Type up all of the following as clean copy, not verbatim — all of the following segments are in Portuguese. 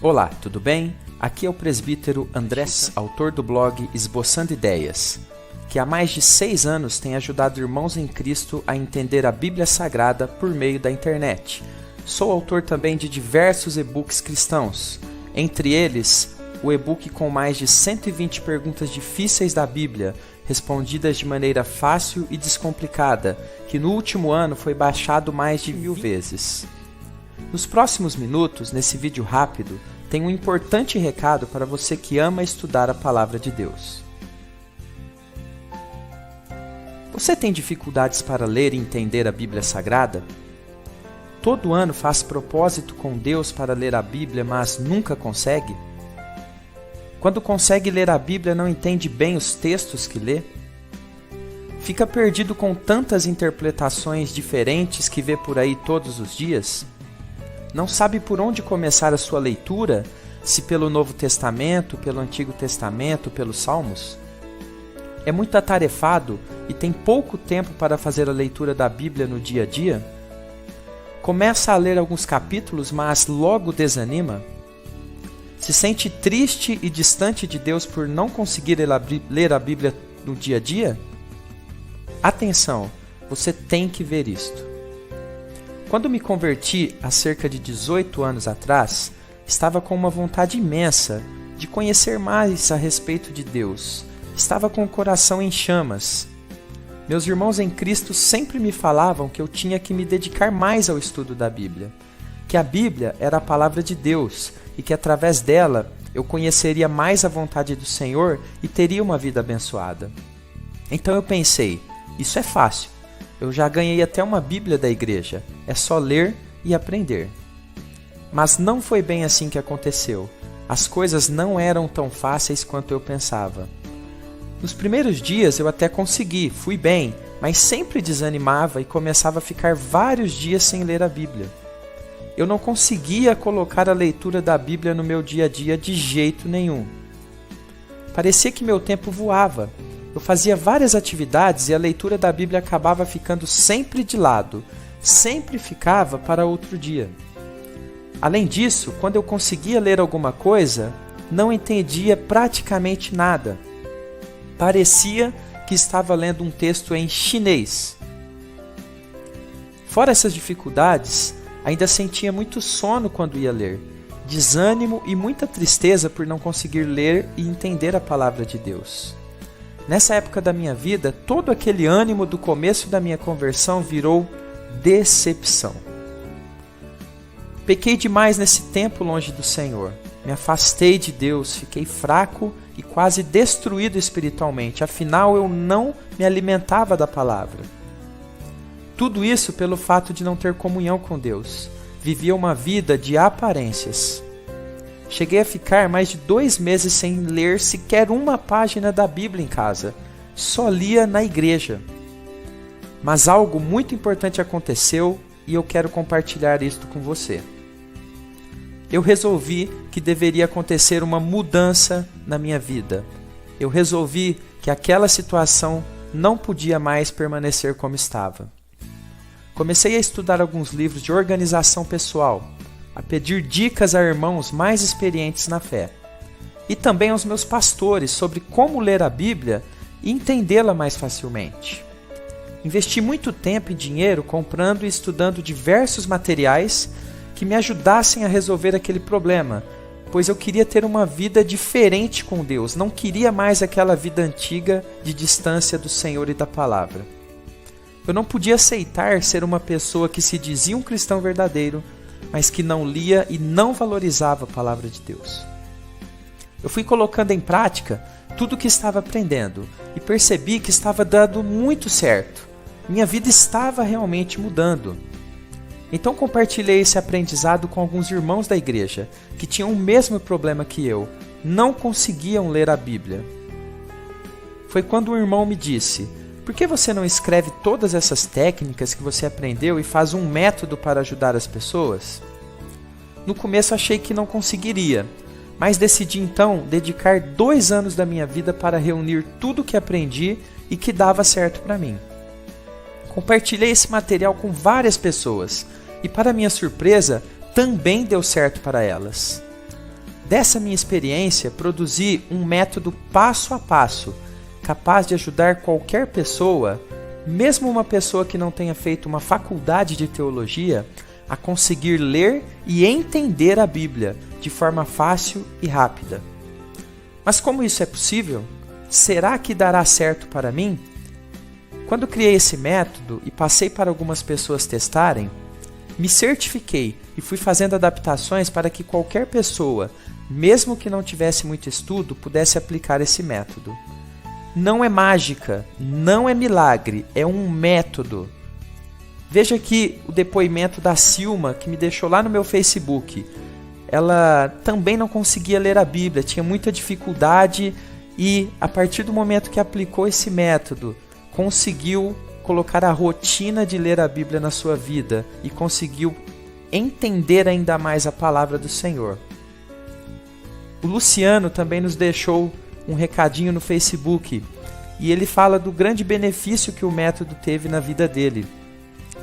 Olá, tudo bem? Aqui é o presbítero Andrés, autor do blog Esboçando Ideias, que há mais de 6 anos tem ajudado irmãos em Cristo a entender a Bíblia Sagrada por meio da internet. Sou autor também de diversos e-books cristãos, entre eles o e-book com mais de 120 perguntas difíceis da Bíblia, respondidas de maneira fácil e descomplicada, que no último ano foi baixado mais de 1000 vezes. Nos próximos minutos, nesse vídeo rápido, tem um importante recado para você que ama estudar a Palavra de Deus. Você tem dificuldades para ler e entender a Bíblia Sagrada? Todo ano faz propósito com Deus para ler a Bíblia, mas nunca consegue? Quando consegue ler a Bíblia, não entende bem os textos que lê? Fica perdido com tantas interpretações diferentes que vê por aí todos os dias? Não sabe por onde começar a sua leitura, se pelo Novo Testamento, pelo Antigo Testamento, pelos Salmos? É muito atarefado e tem pouco tempo para fazer a leitura da Bíblia no dia a dia? Começa a ler alguns capítulos, mas logo desanima? Se sente triste e distante de Deus por não conseguir ler a Bíblia no dia a dia? Atenção, você tem que ver isto. Quando me converti há cerca de 18 anos atrás, estava com uma vontade imensa de conhecer mais a respeito de Deus. Estava com o coração em chamas. Meus irmãos em Cristo sempre me falavam que eu tinha que me dedicar mais ao estudo da Bíblia, que a Bíblia era a palavra de Deus e que através dela eu conheceria mais a vontade do Senhor e teria uma vida abençoada. Então eu pensei, isso é fácil. Eu já ganhei até uma Bíblia da igreja, é só ler e aprender. Mas não foi bem assim que aconteceu. As coisas não eram tão fáceis quanto eu pensava. Nos primeiros dias eu até consegui, fui bem, mas sempre desanimava e começava a ficar vários dias sem ler a Bíblia. Eu não conseguia colocar a leitura da Bíblia no meu dia a dia de jeito nenhum. Parecia que meu tempo voava. Eu fazia várias atividades e a leitura da Bíblia acabava ficando sempre de lado, sempre ficava para outro dia. Além disso, quando eu conseguia ler alguma coisa, não entendia praticamente nada. Parecia que estava lendo um texto em chinês. Fora essas dificuldades, ainda sentia muito sono quando ia ler, desânimo e muita tristeza por não conseguir ler e entender a palavra de Deus. Nessa época da minha vida, todo aquele ânimo do começo da minha conversão virou decepção. Pequei demais nesse tempo longe do Senhor. Me afastei de Deus, fiquei fraco e quase destruído espiritualmente. Afinal, eu não me alimentava da palavra. Tudo isso pelo fato de não ter comunhão com Deus. Vivia uma vida de aparências. Cheguei a ficar mais de 2 meses sem ler sequer uma página da Bíblia em casa. Só lia na igreja. Mas algo muito importante aconteceu e eu quero compartilhar isto com você. Eu resolvi que deveria acontecer uma mudança na minha vida. Eu resolvi que aquela situação não podia mais permanecer como estava. Comecei a estudar alguns livros de organização pessoal, a pedir dicas a irmãos mais experientes na fé, e também aos meus pastores sobre como ler a Bíblia e entendê-la mais facilmente. Investi muito tempo e dinheiro comprando e estudando diversos materiais que me ajudassem a resolver aquele problema, pois eu queria ter uma vida diferente com Deus, não queria mais aquela vida antiga de distância do Senhor e da palavra. Eu não podia aceitar ser uma pessoa que se dizia um cristão verdadeiro, mas que não lia e não valorizava a palavra de Deus. Eu fui colocando em prática tudo o que estava aprendendo e percebi que estava dando muito certo. Minha vida estava realmente mudando. Então compartilhei esse aprendizado com alguns irmãos da igreja que tinham o mesmo problema que eu, não conseguiam ler a Bíblia. Foi quando um irmão me disse: por que você não escreve todas essas técnicas que você aprendeu e faz um método para ajudar as pessoas? No começo achei que não conseguiria, mas decidi então dedicar 2 anos da minha vida para reunir tudo o que aprendi e que dava certo para mim. Compartilhei esse material com várias pessoas e, para minha surpresa, também deu certo para elas. Dessa minha experiência, produzi um método passo a passo, capaz de ajudar qualquer pessoa, mesmo uma pessoa que não tenha feito uma faculdade de teologia, a conseguir ler e entender a Bíblia de forma fácil e rápida. Mas como isso é possível? Será que dará certo para mim? Quando criei esse método e passei para algumas pessoas testarem, me certifiquei e fui fazendo adaptações para que qualquer pessoa, mesmo que não tivesse muito estudo, pudesse aplicar esse método. Não é mágica, não é milagre, é um método. Veja aqui o depoimento da Silma, que me deixou lá no meu Facebook. Ela também não conseguia ler a Bíblia, tinha muita dificuldade e, a partir do momento que aplicou esse método, conseguiu colocar a rotina de ler a Bíblia na sua vida e conseguiu entender ainda mais a palavra do Senhor. O Luciano também nos deixou um recadinho no Facebook e ele fala do grande benefício que o método teve na vida dele.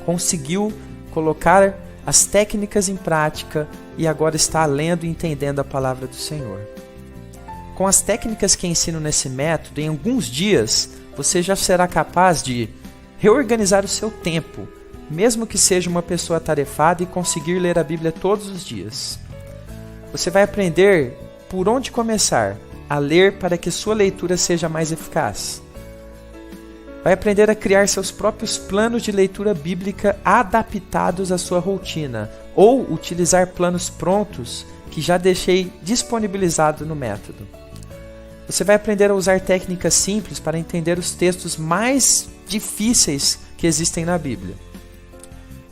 Conseguiu colocar as técnicas em prática e agora está lendo e entendendo a palavra do Senhor. Com as técnicas que ensino nesse método, em alguns dias você já será capaz de reorganizar o seu tempo, mesmo que seja uma pessoa atarefada, e conseguir ler a Bíblia todos os dias. Você vai aprender por onde começar a ler para que sua leitura seja mais eficaz. Vai aprender a criar seus próprios planos de leitura bíblica adaptados à sua rotina, ou utilizar planos prontos que já deixei disponibilizado no método. Você vai aprender a usar técnicas simples para entender os textos mais difíceis que existem na Bíblia.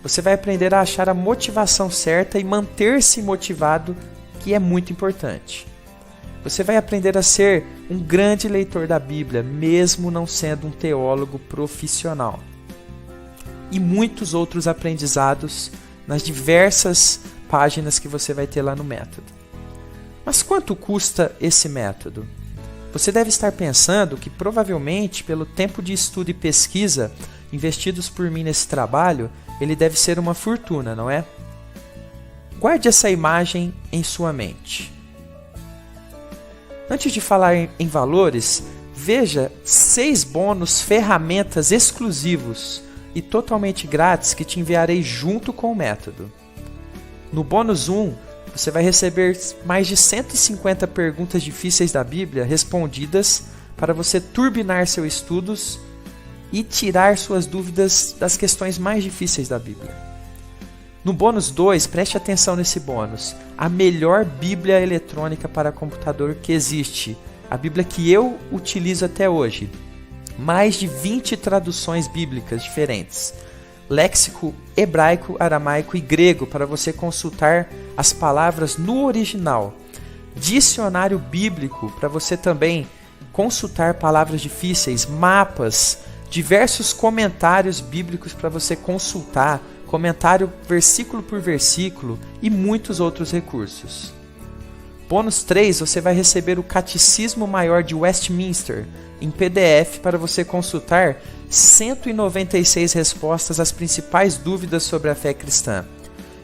Você vai aprender a achar a motivação certa e manter-se motivado, que é muito importante. Você vai aprender a ser um grande leitor da Bíblia, mesmo não sendo um teólogo profissional. E muitos outros aprendizados nas diversas páginas que você vai ter lá no método. Mas quanto custa esse método? Você deve estar pensando que provavelmente, pelo tempo de estudo e pesquisa investidos por mim nesse trabalho, ele deve ser uma fortuna, não é? Guarde essa imagem em sua mente. Antes de falar em valores, veja 6 bônus ferramentas exclusivos e totalmente grátis que te enviarei junto com o método. No bônus 1, você vai receber mais de 150 perguntas difíceis da Bíblia respondidas para você turbinar seus estudos e tirar suas dúvidas das questões mais difíceis da Bíblia. No bônus 2, preste atenção nesse bônus, a melhor Bíblia eletrônica para computador que existe, a Bíblia que eu utilizo até hoje. Mais de 20 traduções bíblicas diferentes, léxico hebraico, aramaico e grego para você consultar as palavras no original, dicionário bíblico para você também consultar palavras difíceis, mapas, diversos comentários bíblicos para você consultar, comentário versículo por versículo e muitos outros recursos. Bônus 3, você vai receber o Catecismo Maior de Westminster em PDF para você consultar 196 respostas às principais dúvidas sobre a fé cristã.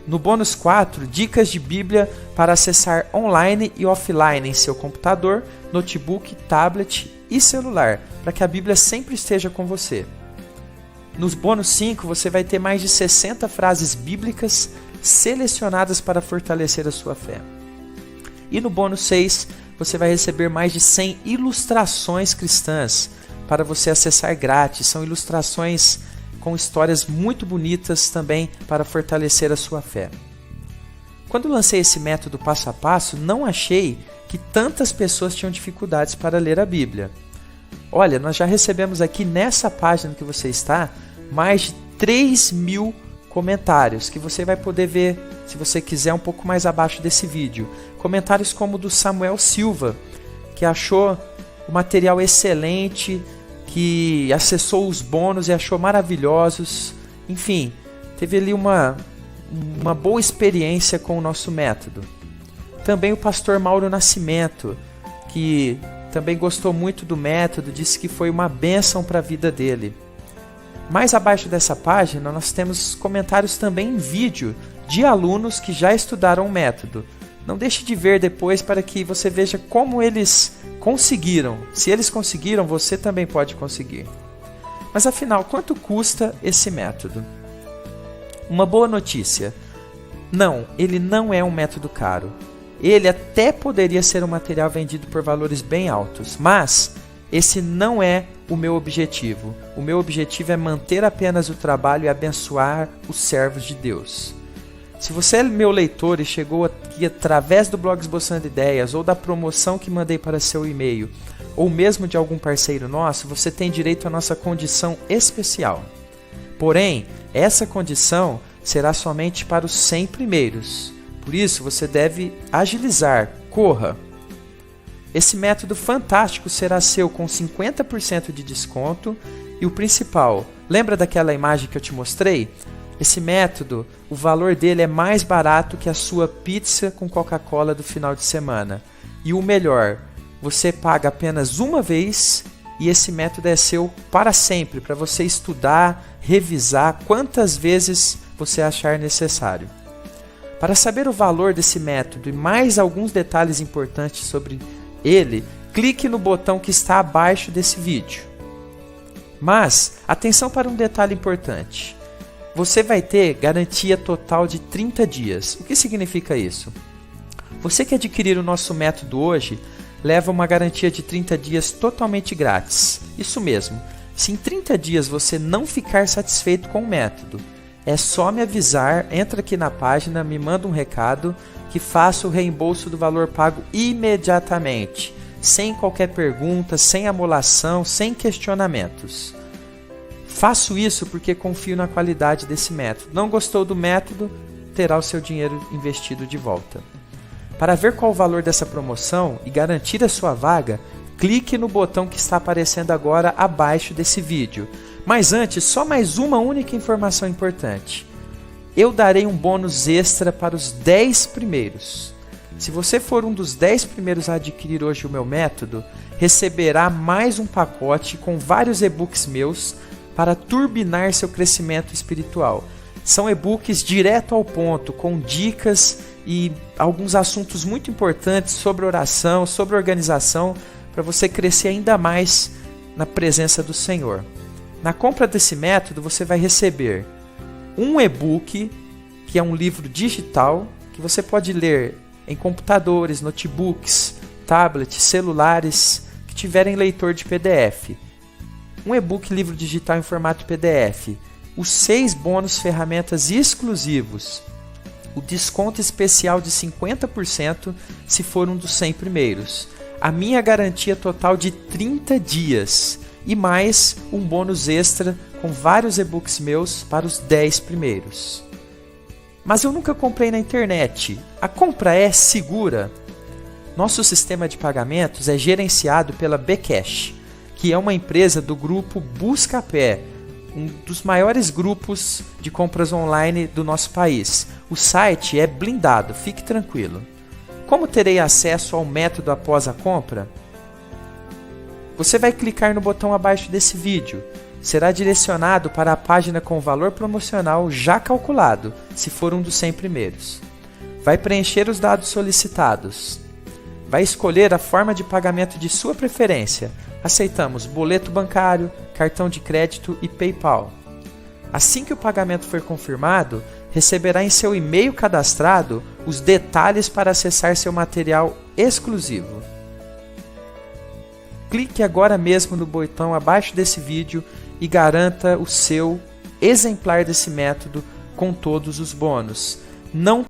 No bônus 4, dicas de Bíblia para acessar online e offline em seu computador, notebook, tablet e celular, para que a Bíblia sempre esteja com você. Nos bônus 5, você vai ter mais de 60 frases bíblicas selecionadas para fortalecer a sua fé. E no bônus 6, você vai receber mais de 100 ilustrações cristãs para você acessar grátis. São ilustrações com histórias muito bonitas também para fortalecer a sua fé. Quando lancei esse método passo a passo, não achei que tantas pessoas tinham dificuldades para ler a Bíblia. Olha, nós já recebemos aqui nessa página que você está mais de 3.000 comentários que você vai poder ver, se você quiser, um pouco mais abaixo desse vídeo. Comentários como o do Samuel Silva, que achou o material excelente, que acessou os bônus e achou maravilhosos. Enfim, teve ali uma boa experiência com o nosso método. Também o pastor Mauro Nascimento, que também gostou muito do método, disse que foi uma bênção para a vida dele. Mais abaixo dessa página, nós temos comentários também em vídeo de alunos que já estudaram o método. Não deixe de ver depois para que você veja como eles conseguiram. Se eles conseguiram, você também pode conseguir. Mas afinal, quanto custa esse método? Uma boa notícia. Não, ele não é um método caro. Ele até poderia ser um material vendido por valores bem altos, mas esse não é o meu objetivo. O meu objetivo é manter apenas o trabalho e abençoar os servos de Deus. Se você é meu leitor e chegou aqui através do blog Esboçando Ideias ou da promoção que mandei para seu e-mail, ou mesmo de algum parceiro nosso, você tem direito à nossa condição especial. Porém, essa condição será somente para os 100 primeiros. Por isso, você deve agilizar, corra. Esse método fantástico será seu com 50% de desconto e o principal, lembra daquela imagem que eu te mostrei? Esse método, o valor dele é mais barato que a sua pizza com Coca-Cola do final de semana. E o melhor, você paga apenas uma vez e esse método é seu para sempre, para você estudar, revisar quantas vezes você achar necessário. Para saber o valor desse método e mais alguns detalhes importantes sobre ele, clique no botão que está abaixo desse vídeo. Mas, atenção para um detalhe importante. Você vai ter garantia total de 30 dias. O que significa isso? Você que adquirir o nosso método hoje, leva uma garantia de 30 dias totalmente grátis. Isso mesmo, se em 30 dias você não ficar satisfeito com o método, é só me avisar, entra aqui na página, me manda um recado, que faço o reembolso do valor pago imediatamente, sem qualquer pergunta, sem amolação, sem questionamentos. Faço isso porque confio na qualidade desse método. Não gostou do método? Terá o seu dinheiro investido de volta. Para ver qual o valor dessa promoção e garantir a sua vaga, clique no botão que está aparecendo agora abaixo desse vídeo. Mas antes, só mais uma única informação importante. Eu darei um bônus extra para os 10 primeiros. Se você for um dos 10 primeiros a adquirir hoje o meu método, receberá mais um pacote com vários e-books meus para turbinar seu crescimento espiritual. São e-books direto ao ponto, com dicas e alguns assuntos muito importantes sobre oração, sobre organização, para você crescer ainda mais na presença do Senhor. Na compra desse método, você vai receber um e-book, que é um livro digital, que você pode ler em computadores, notebooks, tablets, celulares, que tiverem leitor de PDF. Um e-book livro digital em formato PDF. Os 6 bônus ferramentas exclusivos. O desconto especial de 50% se for um dos 100 primeiros. A minha garantia total de 30 dias. E mais um bônus extra com vários e-books meus para os 10 primeiros. Mas eu nunca comprei na internet. A compra é segura? Nosso sistema de pagamentos é gerenciado pela Bcash, que é uma empresa do grupo Buscapé, um dos maiores grupos de compras online do nosso país. O site é blindado, fique tranquilo. Como terei acesso ao método após a compra? Você vai clicar no botão abaixo desse vídeo. Será direcionado para a página com o valor promocional já calculado, se for um dos 100 primeiros. Vai preencher os dados solicitados. Vai escolher a forma de pagamento de sua preferência. Aceitamos boleto bancário, cartão de crédito e PayPal. Assim que o pagamento for confirmado, receberá em seu e-mail cadastrado os detalhes para acessar seu material exclusivo. Clique agora mesmo no botão abaixo desse vídeo e garanta o seu exemplar desse método com todos os bônus. Não